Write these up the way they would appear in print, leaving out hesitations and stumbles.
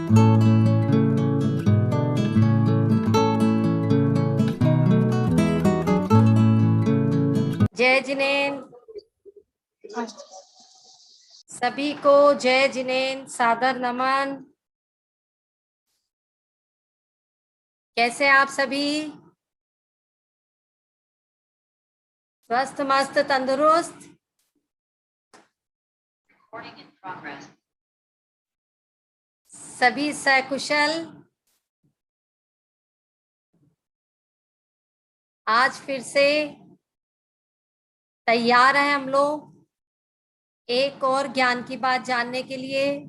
जय जिनेन। सभी को जय जिनेन, सादर नमन। कैसे आप सभी? स्वस्थ मस्त तंदुरुस्त? सभी सकुशल? आज फिर से तैयार हैं हम लोग एक और ज्ञान की बात जानने के लिए।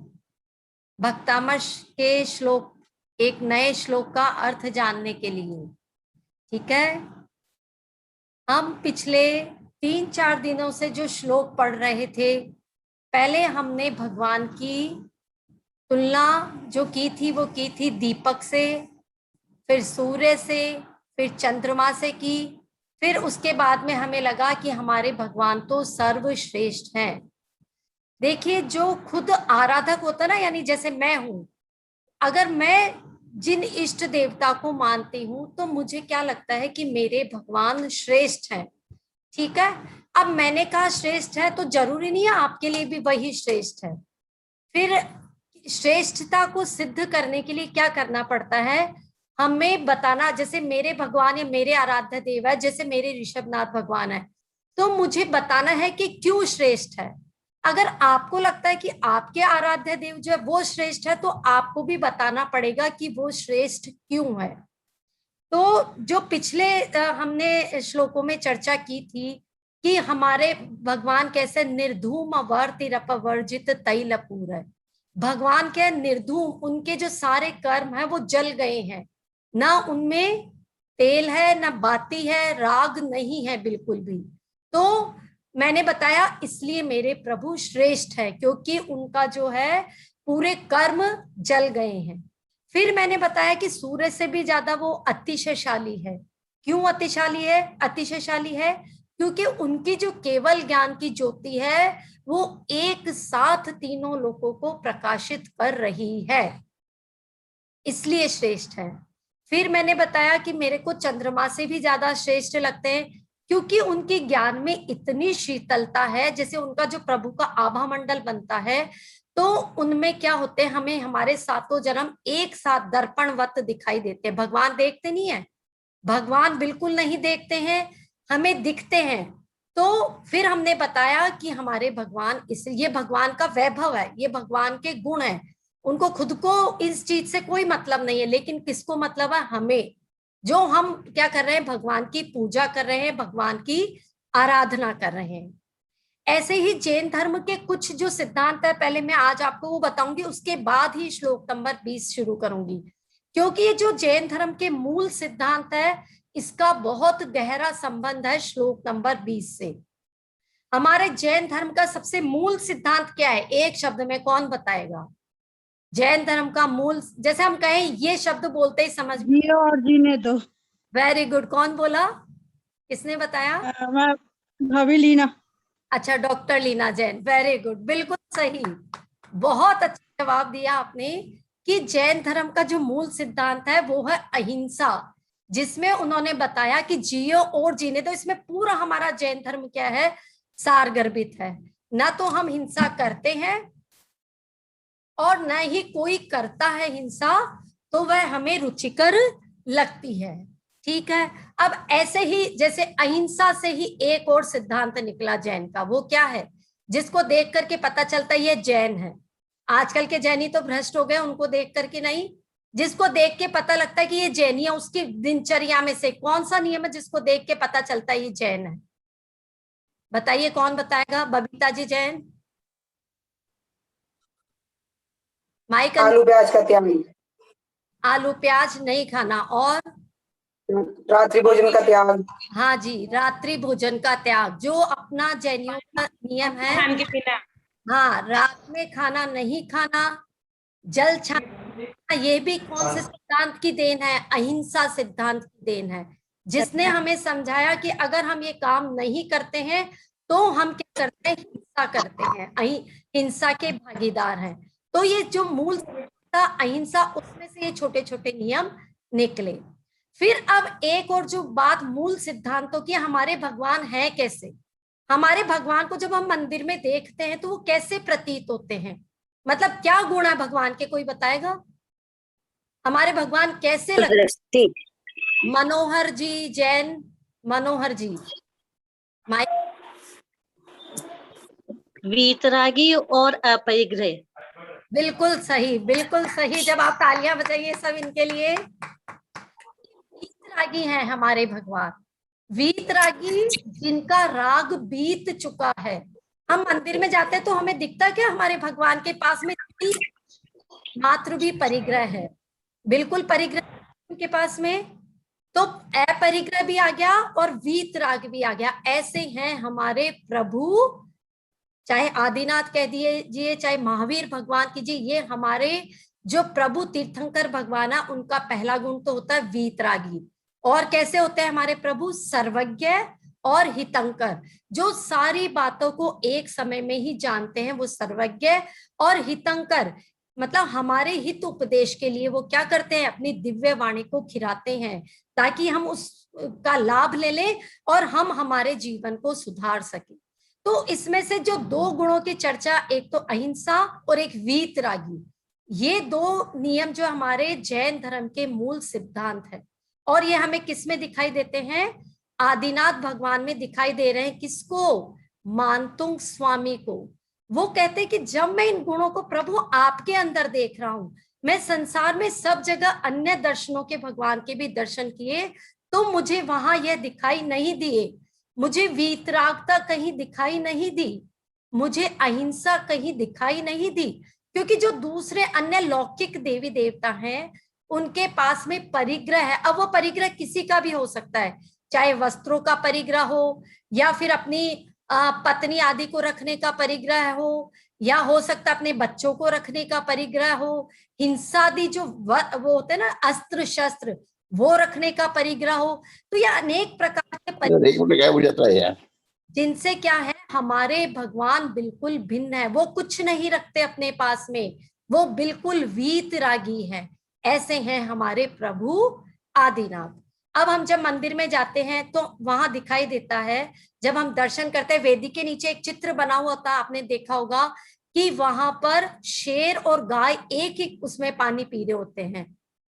भक्तामश के श्लोक, एक नए श्लोक का अर्थ जानने के लिए। ठीक है, हम पिछले 3-4 दिनों से जो श्लोक पढ़ रहे थे, पहले हमने भगवान की तुलना जो की थी वो की थी दीपक से, फिर सूर्य से, फिर चंद्रमा से की। फिर उसके बाद में हमें लगा कि हमारे भगवान तो सर्वश्रेष्ठ हैं। देखिए, जो खुद आराधक होता ना, यानी जैसे मैं हूं, अगर मैं जिन इष्ट देवता को मानती हूं तो मुझे क्या लगता है कि मेरे भगवान श्रेष्ठ हैं। ठीक है, अब मैंने कहा श्रेष्ठ है तो जरूरी नहीं है आपके लिए भी वही श्रेष्ठ है। फिर श्रेष्ठता को सिद्ध करने के लिए क्या करना पड़ता है, हमें बताना। जैसे मेरे भगवान या मेरे आराध्य देव है, जैसे मेरे ऋषभनाथ भगवान है, तो मुझे बताना है कि क्यों श्रेष्ठ है। अगर आपको लगता है कि आपके आराध्य देव जो है वो श्रेष्ठ है, तो आपको भी बताना पड़ेगा कि वो श्रेष्ठ क्यों है। तो जो पिछले हमने श्लोकों में चर्चा की थी कि हमारे भगवान कैसे निर्धूम वर्तिरपवर्जित तैलपूर है। भगवान के निर्धूम, उनके जो सारे कर्म है वो जल गए हैं, ना उनमें तेल है ना बाती है, राग नहीं है बिल्कुल भी। तो मैंने बताया इसलिए मेरे प्रभु श्रेष्ठ है, क्योंकि उनका जो है पूरे कर्म जल गए हैं। फिर मैंने बताया कि सूर्य से भी ज्यादा वो अतिशयशाली है। क्यों अतिशाली है? अतिशयशाली है क्योंकि उनकी जो केवल ज्ञान की ज्योति है वो एक साथ तीनों लोगों को प्रकाशित कर रही है, इसलिए श्रेष्ठ है। फिर मैंने बताया कि मेरे को चंद्रमा से भी ज्यादा श्रेष्ठ लगते हैं, क्योंकि उनके ज्ञान में इतनी शीतलता है। जैसे उनका जो प्रभु का आभा मंडल बनता है, तो उनमें क्या होते हैं, हमें हमारे सातों जन्म एक साथ दर्पणवत दिखाई देते हैं। भगवान देखते नहीं है, भगवान बिल्कुल नहीं देखते हैं, हमें दिखते हैं। तो फिर हमने बताया कि हमारे भगवान, इस ये भगवान का वैभव है, ये भगवान के गुण है। उनको खुद को इस चीज से कोई मतलब नहीं है, लेकिन किसको मतलब है? हमें, जो हम क्या कर रहे हैं, भगवान की पूजा कर रहे हैं, भगवान की आराधना कर रहे हैं। ऐसे ही जैन धर्म के कुछ जो सिद्धांत है, पहले मैं आज आपको वो बताऊंगी, उसके बाद ही श्लोक नंबर 20 शुरू करूंगी। क्योंकि ये जो जैन धर्म के मूल सिद्धांत है, इसका बहुत गहरा संबंध है श्लोक नंबर 20 से। हमारे जैन धर्म का सबसे मूल सिद्धांत क्या है, एक शब्द में कौन बताएगा? जैन धर्म का मूल, जैसे हम कहें ये शब्द बोलते ही समझ में। जियो और जीने दो। वेरी गुड, कौन बोला, किसने बताया? मैं भाभी लीना। अच्छा, doctor Leena Jain, very good, बिल्कुल सही, बहुत अच्छा जवाब दिया आपने। कि जैन धर्म का जो मूल सिद्धांत है वो है अहिंसा, जिसमें उन्होंने बताया कि जियो और जीने दो। इसमें पूरा हमारा जैन धर्म क्या है, सारगर्भित है। ना तो हम हिंसा करते हैं और न ही कोई करता है हिंसा, तो वह हमें रुचिकर लगती है। ठीक है, अब ऐसे ही जैसे अहिंसा से ही एक और सिद्धांत निकला जैन का, वो क्या है, जिसको देख करके पता चलता है ये जैन है। आजकल के जैनी तो भ्रष्ट हो गए, उनको देख करके नहीं, जिसको देख के पता लगता है कि ये जैनी है, उसकी दिनचर्या में से कौन सा नियम है जिसको देख के पता चलता है ये जैन है? बताइए, कौन बताएगा? बबीता जी जैन। माइक। आलू प्याज का त्याग, आलू प्याज नहीं खाना, और रात्रि भोजन का त्याग। हाँ जी, रात्रि भोजन का त्याग, जो अपना जैनियों का नियम है। खान के बिना। हाँ, रात में खाना नहीं खाना, जल छाना, ये भी कौन से सिद्धांत की देन है? अहिंसा सिद्धांत की देन है, जिसने हमें समझाया कि अगर हम ये काम नहीं करते हैं तो हम क्या करते हैं, हिंसा करते हैं, हिंसा के भागीदार हैं। तो ये जो मूल सत्ता, अहिंसा, उसमें से ये छोटे छोटे नियम निकले। फिर अब एक और जो बात मूल सिद्धांतों की, हमारे भगवान है कैसे, हमारे भगवान को जब हम मंदिर में देखते हैं तो वो कैसे प्रतीत होते हैं, मतलब क्या गुण है भगवान के, कोई बताएगा हमारे भगवान कैसे लगते? मनोहर जी, जैन मनोहर जी, माइक। वीतरागी और अपरिग्रह। बिल्कुल सही, बिल्कुल सही। जब आप तालियां बजाइए सब इनके लिए। वीतरागी हैं हमारे भगवान, वीतरागी जिनका राग बीत चुका है। हम मंदिर में जाते हैं तो हमें दिखता क्या हमारे भगवान के पास में मात्र भी परिग्रह है, बिल्कुल परिग्रह उनके पास में, तो अपरिग्रह भी आ गया और वीतराग भी आ गया। ऐसे हैं हमारे प्रभु, चाहे आदिनाथ कह दीजिए, चाहे महावीर भगवान कीजिए, ये हमारे जो प्रभु तीर्थंकर भगवान है उनका पहला गुण तो होता है वीतरागी। और कैसे होते हैं हमारे प्रभु? सर्वज्ञ और हितंकर, जो सारी बातों को एक समय में ही जानते हैं, वो सर्वज्ञ और हितंकर, मतलब हमारे हित उपदेश के लिए वो क्या करते हैं, अपनी दिव्य वाणी को खिराते हैं ताकि हम उसका लाभ ले लें और हम हमारे जीवन को सुधार सकें। तो इसमें से जो दो गुणों की चर्चा, एक तो अहिंसा और एक वीतरागी, ये दो नियम जो हमारे जैन धर्म के मूल सिद्धांत है। और ये हमें किसमें दिखाई देते हैं? आदिनाथ भगवान में दिखाई दे रहे हैं। किसको? मानतुंग स्वामी को। वो कहते हैं कि जब मैं इन गुणों को प्रभु आपके अंदर देख रहा हूं, मैं संसार में सब जगह अन्य दर्शनों के भगवान के भी दर्शन किए तो मुझे वहां यह दिखाई नहीं दिए, मुझे वीतरागता कहीं दिखाई नहीं दी, मुझे अहिंसा कहीं दिखाई नहीं दी, क्योंकि जो दूसरे अन्य लौकिक देवी देवता हैं उनके पास में परिग्रह है। अब वो परिग्रह किसी का भी हो सकता है, चाहे वस्त्रों का परिग्रह हो या फिर अपनी पत्नी आदि को रखने का परिग्रह हो, या हो सकता है अपने बच्चों को रखने का परिग्रह हो, हिंसा आदि जो वो होते हैं ना, अस्त्र शस्त्र, वो रखने का परिग्रह हो। तो ये अनेक प्रकार के क्या बुझाता है यार, जिनसे क्या है, हमारे भगवान बिल्कुल भिन्न है, वो कुछ नहीं रखते अपने पास में, वो बिल्कुल वीतरागी है। ऐसे हैं हमारे प्रभु आदिनाथ। अब हम जब मंदिर में जाते हैं तो वहां दिखाई देता है, जब हम दर्शन करते हैं, वेदी के नीचे एक चित्र बना हुआ था, आपने देखा होगा कि वहां पर शेर और गाय एक ही उसमें पानी पी रहे होते हैं।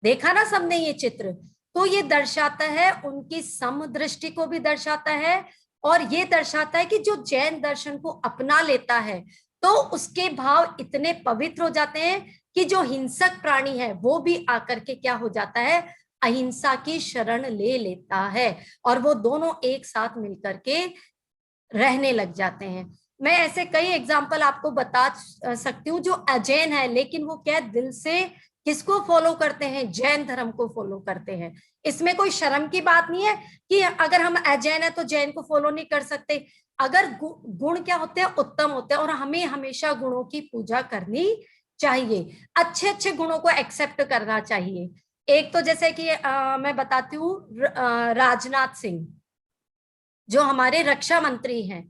देखा ना सबने ये चित्र? तो ये दर्शाता है, उनकी समदृष्टि को भी दर्शाता है, और ये दर्शाता है कि जो जैन दर्शन को अपना लेता है तो उसके भाव इतने पवित्र हो जाते हैं कि जो हिंसक प्राणी है वो भी आकर के क्या हो जाता है, अहिंसा की शरण ले लेता है, और वो दोनों एक साथ मिलकर के रहने लग जाते हैं। मैं ऐसे कई एग्जाम्पल आपको बता सकती हूँ जो अजैन है, लेकिन वो क्या दिल से किसको फॉलो करते हैं? जैन धर्म को फॉलो करते हैं। इसमें कोई शर्म की बात नहीं है कि अगर हम अजैन है तो जैन को फॉलो नहीं कर सकते। अगर गुण क्या होते हैं? उत्तम होते हैं, और हमें हमेशा गुणों की पूजा करनी चाहिए, अच्छे अच्छे गुणों को एक्सेप्ट करना चाहिए। एक तो जैसे कि मैं बताती हूँ, राजनाथ सिंह जो हमारे रक्षा मंत्री हैं,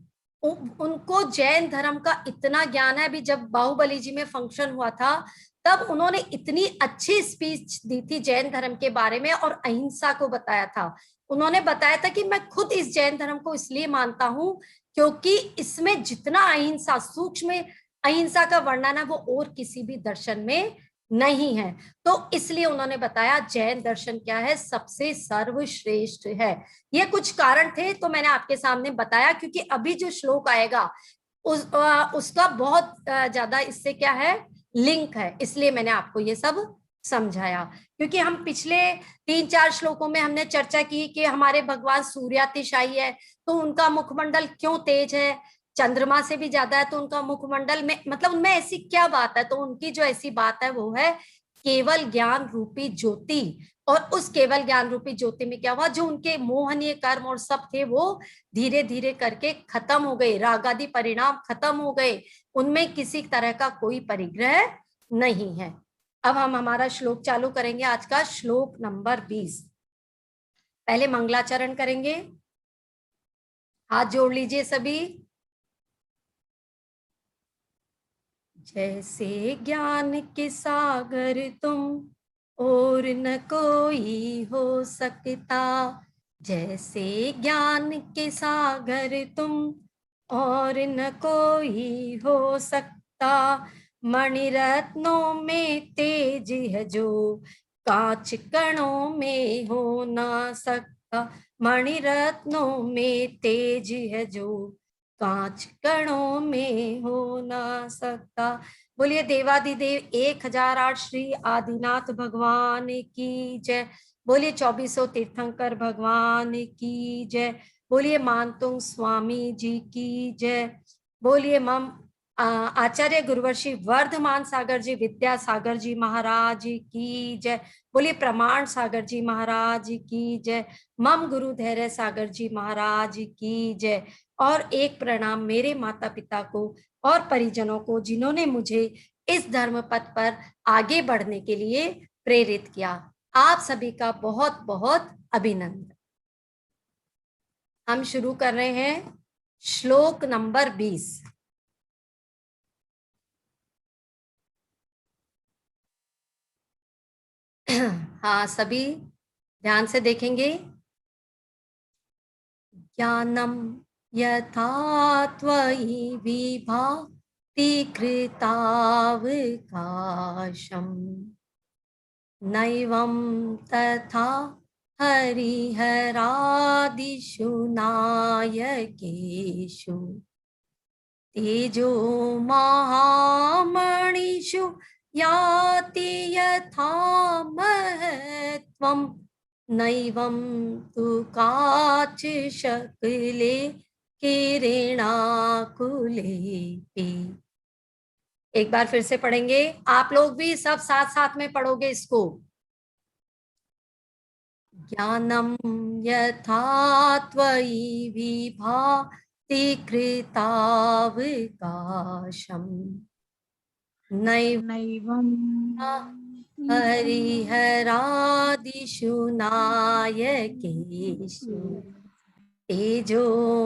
उनको जैन धर्म का इतना ज्ञान है। अभी जब बाहुबली जी में फंक्शन हुआ था तब उन्होंने इतनी अच्छी स्पीच दी थी जैन धर्म के बारे में और अहिंसा को बताया था। उन्होंने बताया था कि मैं खुद इस जैन धर्म को इसलिए मानता हूं क्योंकि इसमें जितना अहिंसा, सूक्ष्म अहिंसा का वर्णन है वो और किसी भी दर्शन में नहीं है। तो इसलिए उन्होंने बताया जैन दर्शन क्या है, सबसे सर्वश्रेष्ठ है। ये कुछ कारण थे तो मैंने आपके सामने बताया, क्योंकि अभी जो श्लोक आएगा उसका बहुत ज्यादा इससे क्या है, लिंक है, इसलिए मैंने आपको ये सब समझाया। क्योंकि हम पिछले 3-4 श्लोकों में हमने चर्चा की कि हमारे भगवान सूर्यातिशायी है तो उनका मुखमंडल क्यों तेज है, चंद्रमा से भी ज्यादा है तो उनका मुखमंडल में, मतलब उनमें ऐसी क्या बात है? तो उनकी जो ऐसी बात है वो है केवल ज्ञान रूपी ज्योति। और उस केवल ज्ञान रूपी ज्योति में क्या हुआ, जो उनके मोहनीय कर्म और सब थे वो धीरे धीरे करके खत्म हो गए, रागादि परिणाम खत्म हो गए, उनमें किसी तरह का कोई परिग्रह नहीं है। अब हम हमारा श्लोक चालू करेंगे, आज का श्लोक नंबर 20। पहले मंगलाचरण करेंगे, हाथ जोड़ लीजिए सभी। जैसे ज्ञान के सागर तुम और न कोई हो सकता, जैसे ज्ञान के सागर तुम और न कोई हो सकता, मणिरत्नों में तेज है जो कांच कणों में हो ना सकता, मणिरत्नों में तेज है जो कांच कणों में हो ना सकता। बोलिए देवादिदेव 1008 श्री आदिनाथ भगवान की जय। बोलिए 2400 तीर्थंकर भगवान की जय। बोलिए मानतुंग स्वामी जी की जय। बोलिए मम आचार्य गुरुवर्षि वर्धमान सागर जी विद्यासागर जी महाराज की जय। बोलिए प्रमाण सागर जी महाराज की जय। मम गुरु धैर्य सागर जी महाराज की जय। और एक प्रणाम मेरे माता पिता को और परिजनों को जिन्होंने मुझे इस धर्म पथ पर आगे बढ़ने के लिए प्रेरित किया। आप सभी का बहुत बहुत अभिनंदन। हम शुरू कर रहे हैं श्लोक नंबर 20। हाँ, सभी ध्यान से देखेंगे। ज्ञानम यथा त्वयि विभाति कृतावकाशम् नैवं तथा हरिहरादिषु नायकेषु तेजो महामणिषु याति यथा महत्त्वम् नैवं तु काचिशक्ले किरणाकुलेपि। एक बार फिर से पढ़ेंगे, आप लोग भी सब साथ साथ में पढ़ोगे इसको। ज्ञानम यथा त्वयि विभाति कृतावकाशम् नैवं हरिहरादिषु नायकेषु तेजो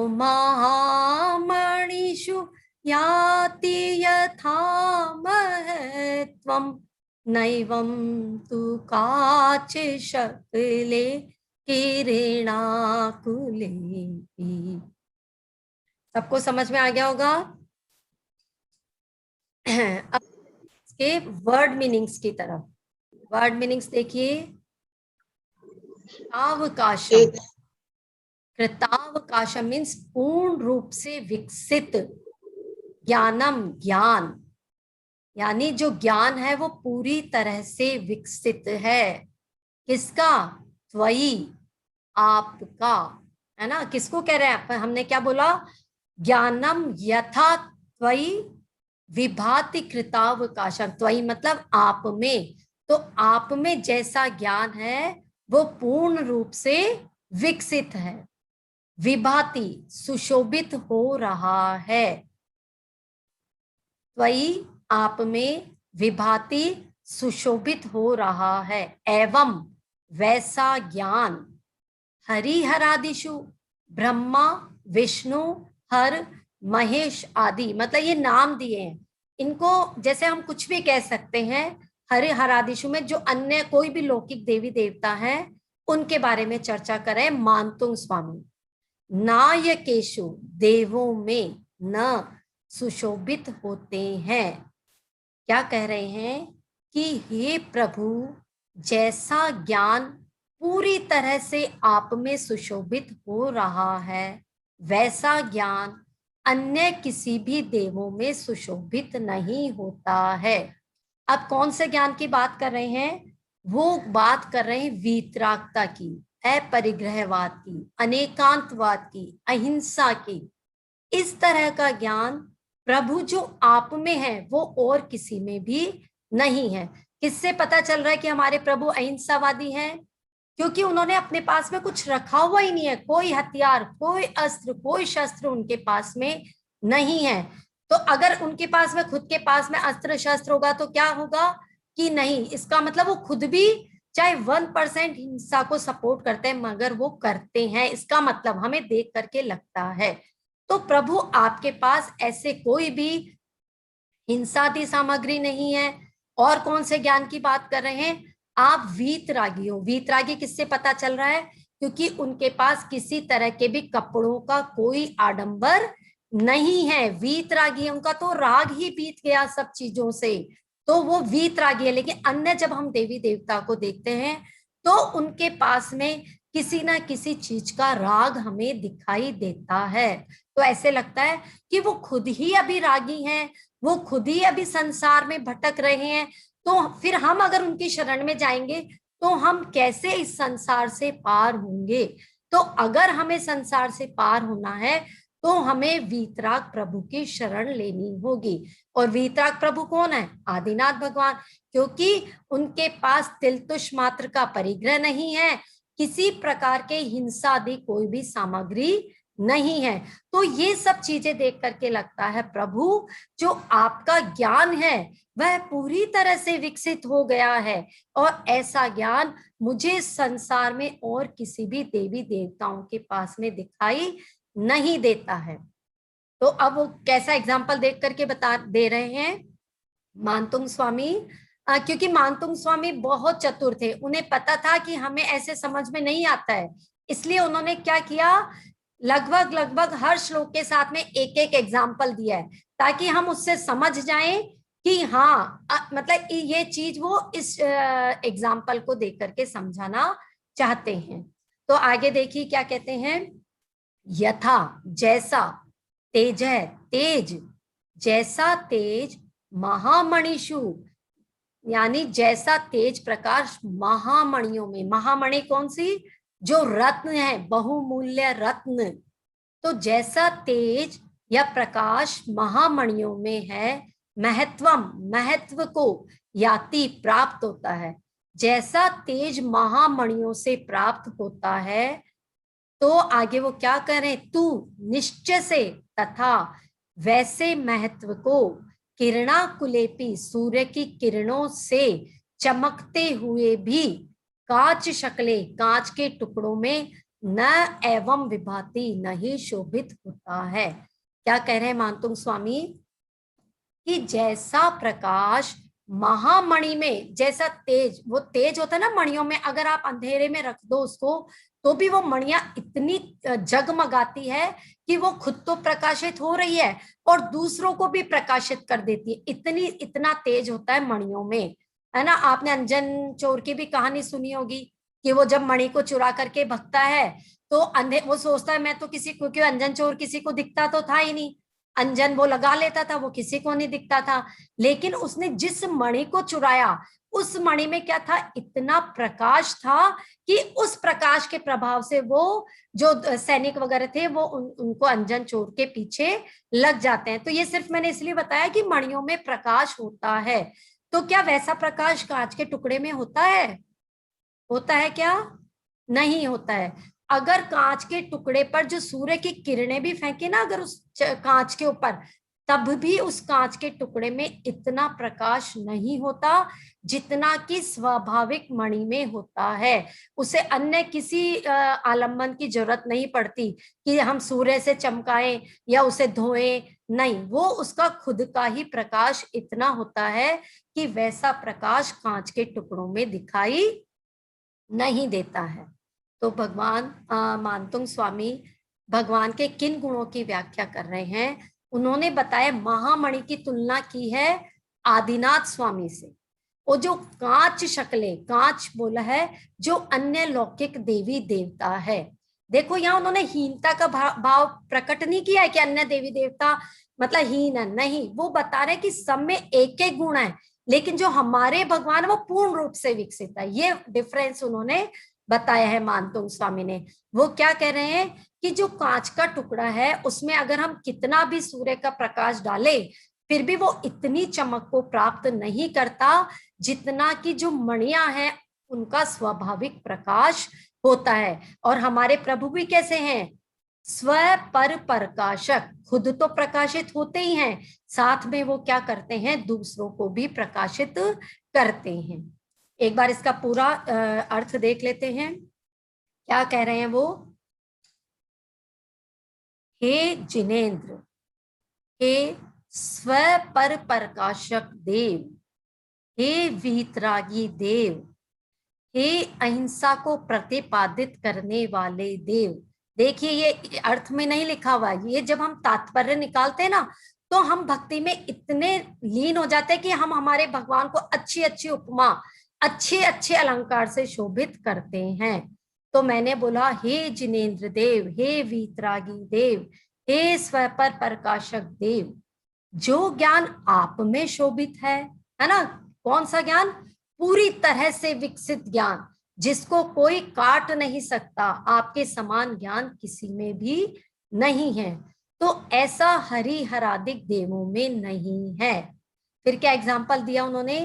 महामणिषु याति यथा महत्त्वम् नैवं तु काचिशक्ले किरणाकुलेपि। सबको समझ में आ गया होगा? अब इसके वर्ड मीनिंग्स की तरफ। वर्ड मीनिंग्स देखिए। अवकाशम, कृतावकाशम मीन्स पूर्ण रूप से विकसित। ज्ञानम, ज्ञान यानी जो ज्ञान है वो पूरी तरह से विकसित है। किसका? त्वयि, आपका, है ना। किसको कह रहे हैं? हमने क्या बोला? ज्ञानम यथा त्वयि विभाति कृतावकाशम। त्वयि मतलब आप में, तो आप में जैसा ज्ञान है वो पूर्ण रूप से विकसित है। विभाति सुशोभित हो रहा है। त्वयि आप में, विभाति सुशोभित हो रहा है। एवं वैसा ज्ञान, हरिहरादिषु ब्रह्मा विष्णु हर महेश आदि, मतलब ये नाम दिए हैं इनको। जैसे हम कुछ भी कह सकते हैं, हरिहरादिषु में जो अन्य कोई भी लौकिक देवी देवता हैं उनके बारे में चर्चा करें। मानतुंग स्वामी। नायकेषु देवों में न सुशोभित होते हैं। क्या कह रहे हैं कि हे प्रभु, जैसा ज्ञान पूरी तरह से आप में सुशोभित हो रहा है वैसा ज्ञान अन्य किसी भी देवों में सुशोभित नहीं होता है। अब कौन से ज्ञान की बात कर रहे हैं? वो बात कर रहे हैं वीतरागता की, अपरिग्रहवाद की, अनेकांतवाद की, अहिंसा की। इस तरह का ज्ञान प्रभु जो आप में है वो और किसी में भी नहीं है। किससे पता चल रहा है कि हमारे प्रभु अहिंसावादी हैं? क्योंकि उन्होंने अपने पास में कुछ रखा हुआ ही नहीं है। कोई हथियार, कोई अस्त्र, कोई शस्त्र उनके पास में नहीं है। तो अगर उनके पास में, खुद के पास में अस्त्र शस्त्र होगा तो क्या होगा कि नहीं, इसका मतलब वो खुद भी चाहे 1% हिंसा को सपोर्ट करते हैं मगर वो करते हैं, इसका मतलब हमें देख करके लगता है। तो प्रभु आपके पास ऐसे कोई भी हिंसादी सामग्री नहीं है। और कौन से ज्ञान की बात कर रहे हैं आप? वीतरागी हो। वीतरागी किससे पता चल रहा है? क्योंकि उनके पास किसी तरह के भी कपड़ों का कोई आडंबर नहीं है। वीतरागी, उनका तो राग ही बीत गया सब चीजों से, तो वो वीतरागी है। लेकिन अन्य जब हम देवी देवता को देखते हैं तो उनके पास में किसी ना किसी चीज का राग हमें दिखाई देता है। तो ऐसे लगता है कि वो खुद ही अभी रागी हैं, वो खुद ही अभी संसार में भटक रहे हैं। तो फिर हम अगर उनकी शरण में जाएंगे तो हम कैसे इस संसार से पार होंगे? तो अगर हमें संसार से पार होना है तो हमें वीतराग प्रभु की शरण लेनी होगी। और वीतराग प्रभु कौन है? आदिनाथ भगवान। क्योंकि उनके पास तिलतुष मात्र का परिग्रह नहीं है, किसी प्रकार के हिंसा आदि कोई भी सामग्री नहीं है। तो ये सब चीजें देख करके लगता है प्रभु जो आपका ज्ञान है वह पूरी तरह से विकसित हो गया है, और ऐसा ज्ञान मुझे संसार में और किसी भी देवी देवताओं के पास में दिखाई नहीं देता है। तो अब वो कैसा एग्जाम्पल देख करके बता दे रहे हैं मानतुंग स्वामी, क्योंकि मानतुंग स्वामी बहुत चतुर थे, उन्हें पता था कि हमें ऐसे समझ में नहीं आता है, इसलिए उन्होंने क्या किया, लगभग लगभग हर श्लोक के साथ में एक एक एग्जाम्पल दिया है ताकि हम उससे समझ जाएं कि हाँ मतलब ये चीज वो इस एग्जाम्पल को देख करके समझाना चाहते हैं। तो आगे देखिए क्या कहते हैं, यथा जैसा तेज है, तेज जैसा तेज महामणिषु, यानी जैसा तेज प्रकाश महामणियों में। महामणि कौन सी? जो रत्न है, बहुमूल्य रत्न। तो जैसा तेज या प्रकाश महामणियों में है, महत्वम महत्व को याति प्राप्त होता है। जैसा तेज महामणियों से प्राप्त होता है तो आगे वो क्या करें, तू निश्चय से तथा वैसे महत्व को किरणाकुलेपी सूर्य की किरणों से चमकते हुए भी कांच शक्ले कांच के टुकड़ों में न एवं विभाति नहीं शोभित होता है। क्या कह रहे हैं मानतुंग स्वामी कि जैसा प्रकाश महामणि में, जैसा तेज, वो तेज होता है ना मणियों में, अगर आप अंधेरे में रख दो उसको तो भी वो मणियां इतनी जगमगाती है कि वो खुद तो प्रकाशित हो रही है और दूसरों को भी प्रकाशित कर देती है। इतना तेज होता है मणियों में, है ना। आपने अंजन चोर की भी कहानी सुनी होगी कि वो जब मणि को चुरा करके भगता है तो वो सोचता है मैं तो किसी को, क्यों अंजन चोर किसी को दिखता तो था ही नहीं, अंजन वो लगा लेता था, वो किसी को नहीं दिखता था। लेकिन उसने जिस मणि को चुराया उस मणि में क्या था, इतना प्रकाश था कि उस प्रकाश के प्रभाव से वो जो सैनिक वगैरह थे वो उनको अंजन चोर के पीछे लग जाते हैं। तो ये सिर्फ मैंने इसलिए बताया कि मणियों में प्रकाश होता है। तो क्या वैसा प्रकाश कांच के टुकड़े में होता है? होता है क्या? नहीं होता है। अगर कांच के टुकड़े पर जो सूर्य की किरणें भी फेंके ना अगर उस कांच के ऊपर, तब भी उस कांच के टुकड़े में इतना प्रकाश नहीं होता जितना कि स्वाभाविक मणि में होता है। उसे अन्य किसी आलम्बन की जरूरत नहीं पड़ती कि हम सूर्य से चमकाएं या उसे धोएं, नहीं, वो उसका खुद का ही प्रकाश इतना होता है कि वैसा प्रकाश कांच के टुकड़ों में दिखाई नहीं देता है। तो भगवान मानतुंग स्वामी भगवान के किन गुणों की व्याख्या कर रहे हैं? उन्होंने बताया महामणि की तुलना की है आदिनाथ स्वामी से। वो जो कांच शक्लें, कांच बोला है जो अन्य लौकिक देवी देवता है। देखो यहाँ उन्होंने हीनता का भाव प्रकट नहीं किया है कि अन्य देवी देवता मतलब हीन है, नहीं, वो बता रहे कि सब में एक एक गुण है, लेकिन जो हमारे भगवान वो पूर्ण रूप से विकसित है। ये डिफरेंस उन्होंने बताया है मानतुंग स्वामी ने। वो क्या कह रहे हैं कि जो कांच का टुकड़ा है उसमें अगर हम कितना भी सूर्य का प्रकाश डालें फिर भी वो इतनी चमक को प्राप्त नहीं करता जितना कि जो मणियां हैं उनका स्वाभाविक प्रकाश होता है। और हमारे प्रभु भी कैसे हैं? स्व पर प्रकाशक, खुद तो प्रकाशित होते ही हैं, साथ में वो क्या करते हैं, दूसरों को भी प्रकाशित करते हैं। एक बार इसका पूरा अर्थ देख लेते हैं। क्या कह रहे हैं वो? हे जिनेंद्र, हे स्व पर प्रकाशक देव, हे वीतरागी देव, हे अहिंसा को प्रतिपादित करने वाले देव। देखिए ये अर्थ में नहीं लिखा हुआ है, ये जब हम तात्पर्य निकालते हैं ना तो हम भक्ति में इतने लीन हो जाते हैं कि हम हमारे भगवान को अच्छी अच्छी उपमा, अच्छे अच्छे अलंकार से शोभित करते हैं। तो मैंने बोला हे जिनेन्द्र देव, हे वीतरागी देव, हे स्व पर प्रकाशक देव, जो ज्ञान आप में शोभित है ना, कौन सा ज्ञान? पूरी तरह से विकसित ज्ञान, जिसको कोई काट नहीं सकता, आपके समान ज्ञान किसी में भी नहीं है। तो ऐसा हरिहरादिक देवों में नहीं है। फिर क्या एग्जाम्पल दिया उन्होंने?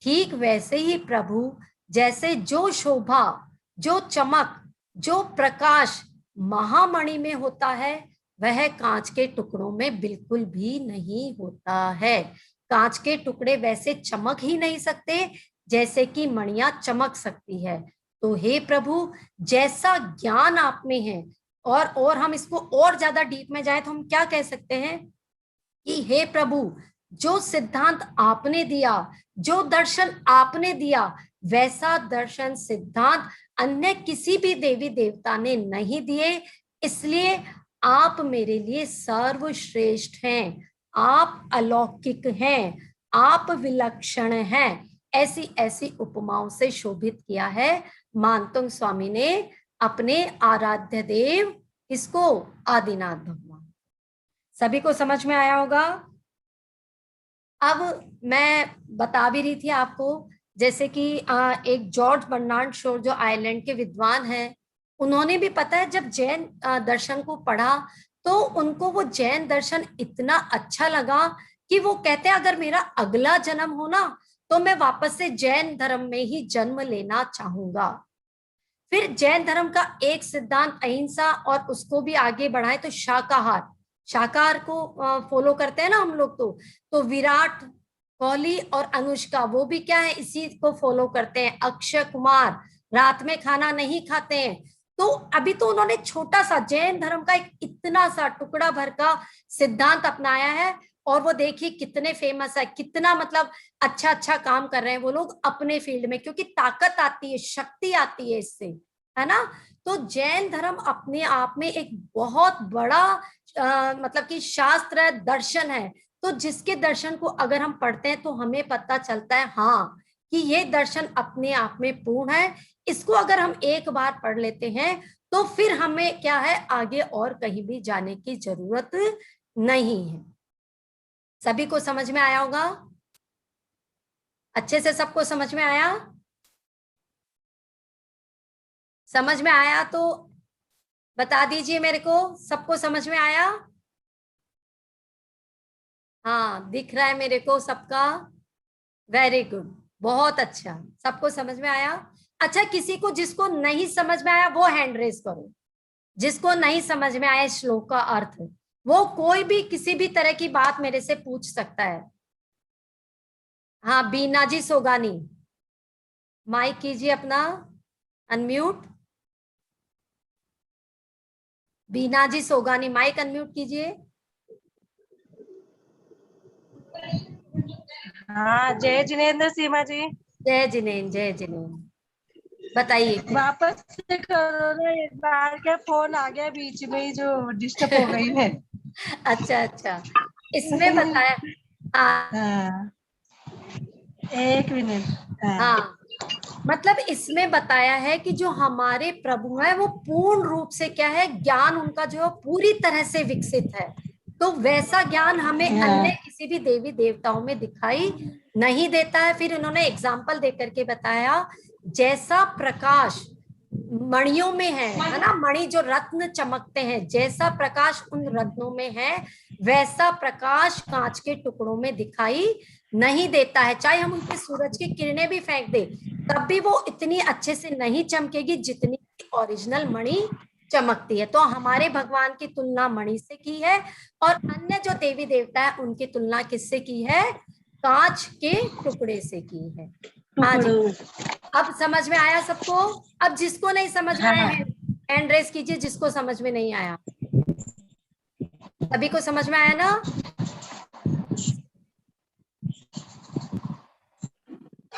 ठीक वैसे ही प्रभु जैसे जो शोभा, जो चमक, जो प्रकाश महामणि में होता है, वह कांच के टुकड़ों में बिल्कुल भी नहीं होता है। कांच के टुकड़े वैसे चमक ही नहीं सकते जैसे कि मणियां चमक सकती है। तो हे प्रभु, जैसा ज्ञान आप में है, और हम इसको और ज्यादा डीप में जाए तो हम क्या कह सकते हैं कि हे प्रभु, जो सिद्धांत आपने दिया, जो दर्शन आपने दिया, वैसा दर्शन सिद्धांत अन्य किसी भी देवी देवता ने नहीं दिए, इसलिए आप मेरे लिए सर्वश्रेष्ठ हैं, आप अलौकिक हैं, आप विलक्षण हैं। ऐसी ऐसी उपमाओं से शोभित किया है मानतुंग स्वामी ने अपने आराध्य देव, किसको? आदिनाथ भगवान। सभी को समझ में आया होगा? अब मैं बता भी रही थी आपको, जैसे कि एक जॉर्ज बर्नार्ड शो जो आयरलैंड के विद्वान हैं, उन्होंने भी पता है जब जैन दर्शन को पढ़ा तो उनको वो जैन दर्शन इतना अच्छा लगा कि वो कहते हैं अगर मेरा अगला जन्म हो ना तो मैं वापस से जैन धर्म में ही जन्म लेना चाहूंगा। फिर जैन धर्म का एक सिद्धांत अहिंसा, और उसको भी आगे बढ़ाए तो शाकाहार को फॉलो करते हैं ना हम लोग। तो विराट कोहली और अनुष्का वो भी क्या है, इसी को फॉलो करते हैं। अक्षय कुमार रात में खाना नहीं खाते हैं। तो अभी तो उन्होंने छोटा सा जैन धर्म का एक इतना सा टुकड़ा भर का सिद्धांत अपनाया है, और वो देखिए कितने फेमस है, कितना मतलब अच्छा अच्छा काम कर रहे हैं वो लोग अपने फील्ड में, क्योंकि ताकत आती है, शक्ति आती है इससे, है ना। तो जैन धर्म अपने आप में एक बहुत बड़ा मतलब कि शास्त्र दर्शन है। तो जिसके दर्शन को अगर हम पढ़ते हैं तो हमें पता चलता है हाँ कि ये दर्शन अपने आप में पूर्ण है। इसको अगर हम एक बार पढ़ लेते हैं तो फिर हमें क्या है, आगे और कहीं भी जाने की जरूरत नहीं है। सभी को समझ में आया होगा? अच्छे से सबको समझ में आया? समझ में आया तो बता दीजिए मेरे को, सबको समझ में आया? हाँ, दिख रहा है मेरे को सबका। वेरी गुड, बहुत अच्छा, सबको समझ में आया। अच्छा, किसी को जिसको नहीं समझ में आया वो हैंड रेज करो। जिसको नहीं समझ में आया श्लोक का अर्थ, वो कोई भी किसी भी तरह की बात मेरे से पूछ सकता है। हाँ, बीना जी सोगानी, माइक कीजिए अपना अनम्यूट। बीना जी सोगानी, माइक अनम्यूट कीजिए। हाँ, जय जिनेन्द्र सीमा जी। जय जिनेन्द्र, जय जिनेन्द्र, बताइए। वापस से करो ना, एक बार क्या फोन आ गया बीच में ही जो डिस्टर्ब हो गई है। अच्छा अच्छा, इसमें बताया। हाँ, एक मिनट। हाँ, मतलब इसमें बताया है कि जो हमारे प्रभु है वो पूर्ण रूप से क्या है, ज्ञान उनका जो पूरी तरह से विकसित है। तो वैसा ज्ञान हमें अन्य किसी भी देवी देवताओं में दिखाई नहीं देता है। फिर उन्होंने एग्जाम्पल देकर के बताया, जैसा प्रकाश मणियों में है ना, मणि जो रत्न चमकते हैं, जैसा प्रकाश उन रत्नों में है वैसा प्रकाश कांच के टुकड़ों में दिखाई नहीं देता है। चाहे हम उनके सूरज की किरणें भी फेंक दे तब भी वो इतनी अच्छे से नहीं चमकेगी जितनी ओरिजिनल मणि चमकती है। तो हमारे भगवान की तुलना मणि से की है, और अन्य जो देवी देवता है उनकी तुलना किससे की है? कांच के टुकड़े से की है। हाँ जी, अब समझ में आया सबको? अब जिसको नहीं समझ में आया हैंड रेस कीजिए, जिसको समझ में नहीं आया। सभी को समझ में आया ना?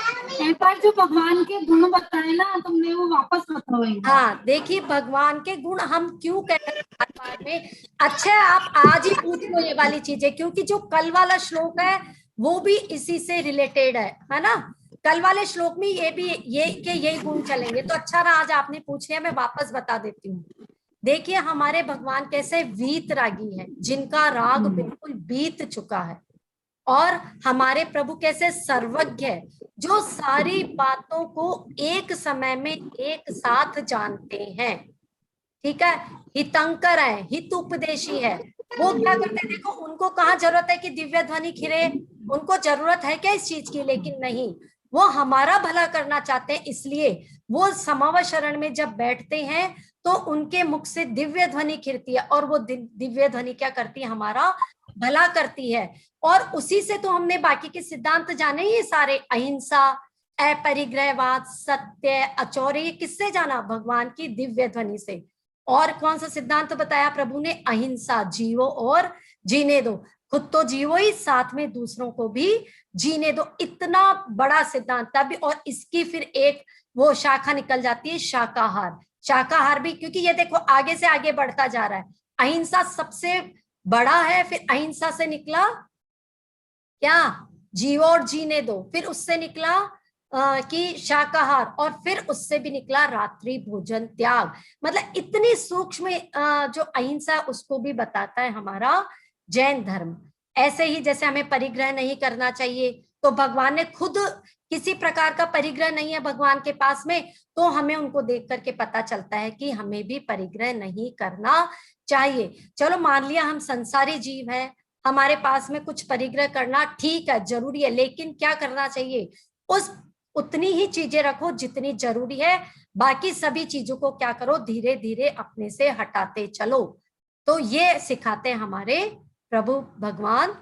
एक बार जो भगवान के गुण बताए ना तुमने वो वापस बताओ एक बार। हाँ देखिए, भगवान के गुण हम क्यों कह रहे हैं बार में। अच्छा आप आज ही पूछ लो ये वाली चीजें, क्योंकि जो कल वाला श्लोक है वो भी इसी से रिलेटेड है ना। कल वाले श्लोक में ये भी यही गुण चलेंगे। तो अच्छा रहा आज आपने पूछ लिया, मैं वापस बता देती हूँ। देखिए हमारे भगवान कैसे वीतरागी है, जिनका राग बिल्कुल बीत चुका है। और हमारे प्रभु कैसे सर्वज्ञ है, जो सारी बातों को एक समय में एक साथ जानते हैं। ठीक है, हितंकर है, हित उपदेशी है। वो क्या करते हैं, देखो उनको कहाँ जरूरत है कि दिव्य ध्वनि खिरे, उनको जरूरत है क्या इस चीज की, लेकिन नहीं, वो हमारा भला करना चाहते हैं। इसलिए वो समाव शरण में जब बैठते हैं तो उनके मुख से दिव्य ध्वनि खिरती है, और वो दिव्य ध्वनि क्या करती है, हमारा भला करती है। और उसी से तो हमने बाकी के सिद्धांत जाने, ये सारे अहिंसा, अपरिग्रहवाद, सत्य, अचौर्य, ये किससे जाना, भगवान की दिव्य ध्वनि से। और कौन सा सिद्धांत बताया प्रभु ने, अहिंसा, जीवो और जीने दो, खुद तो जीवो ही, साथ में दूसरों को भी जीने दो। इतना बड़ा सिद्धांत था भी। और इसकी फिर एक वो शाखा निकल जाती है शाकाहार। शाकाहार भी, क्योंकि ये देखो आगे से आगे बढ़ता जा रहा है। अहिंसा सबसे बड़ा है, फिर अहिंसा से निकला क्या, जीवो और जीने दो, फिर उससे निकला कि शाकाहार, और फिर उससे भी निकला रात्रि भोजन त्याग। मतलब इतनी सूक्ष्म जो अहिंसा उसको भी बताता है हमारा जैन धर्म। ऐसे ही जैसे हमें परिग्रह नहीं करना चाहिए, तो भगवान ने खुद किसी प्रकार का परिग्रह नहीं है भगवान के पास में, तो हमें उनको देख करके पता चलता है कि हमें भी परिग्रह नहीं करना चाहिए। चलो मान लिया हम संसारी जीव हैं, हमारे पास में कुछ परिग्रह करना ठीक है, जरूरी है, लेकिन क्या करना चाहिए, उतनी ही चीजें रखो जितनी जरूरी है, बाकी सभी चीजों को क्या करो, धीरे धीरे अपने से हटाते चलो। तो ये सिखाते हैं हमारे प्रभु भगवान